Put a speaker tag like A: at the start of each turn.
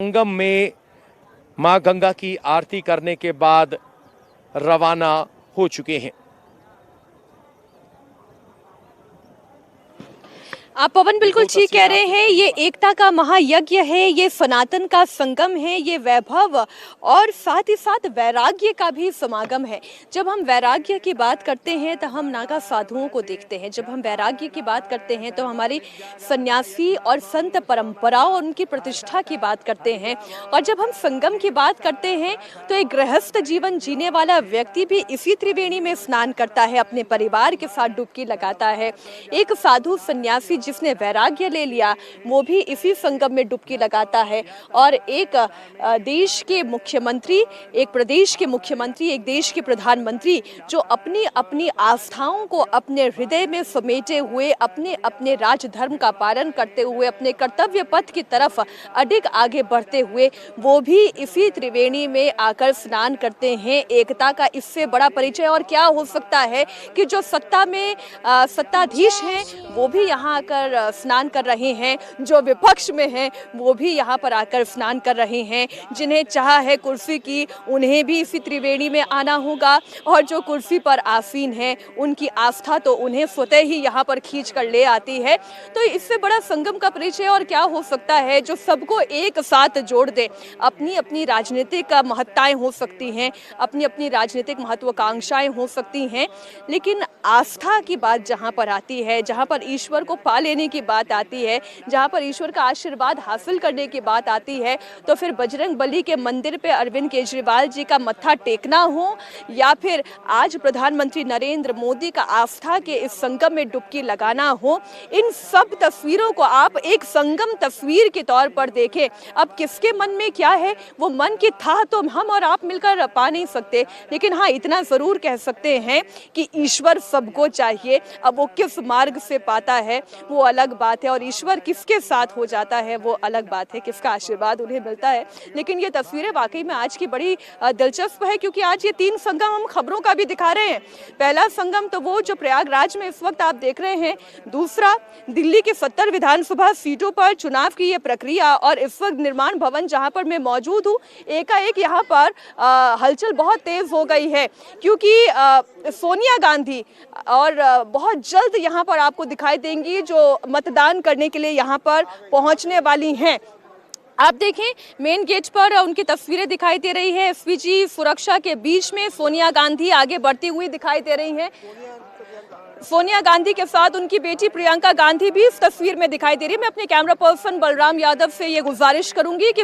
A: संगम में मां गंगा की आरती करने के बाद रवाना हो चुके हैं।
B: आप पवन बिल्कुल ठीक कह रहे हैं। ये एकता का महायज्ञ है, ये सनातन का संगम है, ये वैभव और साथ ही साथ वैराग्य का भी समागम है। जब हम वैराग्य की बात करते हैं तो हम नागा साधुओं को देखते हैं। जब हम वैराग्य की बात करते हैं तो हमारी सन्यासी और संत परंपरा और उनकी प्रतिष्ठा की बात करते हैं। और जब हम संगम की बात करते हैं तो एक गृहस्थ जीवन जीने वाला व्यक्ति भी इसी त्रिवेणी में स्नान करता है, अपने परिवार के साथ डुबकी लगाता है। एक साधु सन्यासी जिसने वैराग्य ले लिया वो भी इसी संगम में डुबकी लगाता है। और एक देश के मुख्यमंत्री, एक प्रदेश के मुख्यमंत्री, एक देश के प्रधानमंत्री जो अपनी अपनी आस्थाओं को अपने हृदय में समेटे हुए अपने अपने राजधर्म का पालन करते हुए अपने कर्तव्य पथ की तरफ अडिग आगे बढ़ते हुए वो भी इसी त्रिवेणी में आकर स्नान करते हैं। एकता का इससे बड़ा परिचय और क्या हो सकता है कि जो सत्ता में सत्ताधीश हैं वो भी यहाँ आकर स्नान कर रहे हैं, जो विपक्ष में हैं वो भी यहाँ पर आकर स्नान कर रहे हैं। जिन्हें चाह है कुर्सी की उन्हें भी इसी त्रिवेणी में आना होगा और जो कुर्सी पर आसीन हैं उनकी आस्था तो उन्हें स्वतः ही यहाँ पर खींच कर ले आती है। तो इससे बड़ा संगम का परिचय और क्या हो सकता है जो सबको एक साथ जोड़ दे। अपनी अपनी राजनीतिक महत्ताएं हो सकती हैं, अपनी अपनी राजनीतिक महत्वाकांक्षाएं हो सकती हैं, लेकिन आस्था की बात जहाँ पर आती है, जहाँ पर ईश्वर को पा लेने की बात आती है, जहाँ पर ईश्वर का आशीर्वाद हासिल करने की बात आती है, तो फिर बजरंग बली के मंदिर पे अरविंद केजरीवाल जी का मत्था टेकना हो या फिर आज प्रधानमंत्री नरेंद्र मोदी का आस्था के इस संगम में डुबकी लगाना हो, इन सब तस्वीरों को आप एक संगम तस्वीर के तौर पर देखें। अब किसके मन में क्या है वो मन की था तो हम और आप मिलकर पा नहीं सकते, लेकिन हाँ इतना जरूर कह सकते हैं कि ईश्वर सबको चाहिए। अब वो किस मार्ग से पाता है वो अलग बात है और ईश्वर किसके साथ हो जाता है वो अलग बात है, किसका आशीर्वाद उन्हें मिलता है। लेकिन ये तस्वीरें वाकई में आज की बड़ी दिलचस्प है क्योंकि आज ये 3 संगम हम खबरों का भी दिखा रहे हैं। पहला संगम तो वो जो प्रयागराज में इस वक्त आप देख रहे हैं, दूसरा दिल्ली के 70 विधानसभा सीटों पर चुनाव की ये प्रक्रिया और इस वक्त निर्माण भवन जहाँ पर मैं मौजूद हूँ, एकाएक यहाँ पर हलचल बहुत तेज हो गई है क्योंकि सोनिया गांधी और बहुत जल्द यहाँ पर आपको दिखाई देंगी जो मतदान करने के लिए यहाँ पर पहुँचने वाली हैं। आप देखें मेन गेट पर उनकी तस्वीरें दिखाई दे रही है। एसपीजी सुरक्षा के बीच में सोनिया गांधी आगे बढ़ती हुई दिखाई दे रही हैं। सोनिया गांधी के साथ उनकी बेटी प्रियंका गांधी भी इस तस्वीर में दिखाई दे रही है। मैं अपने कैमरा पर्सन बलराम यादव से ये गुजारिश करूंगी कि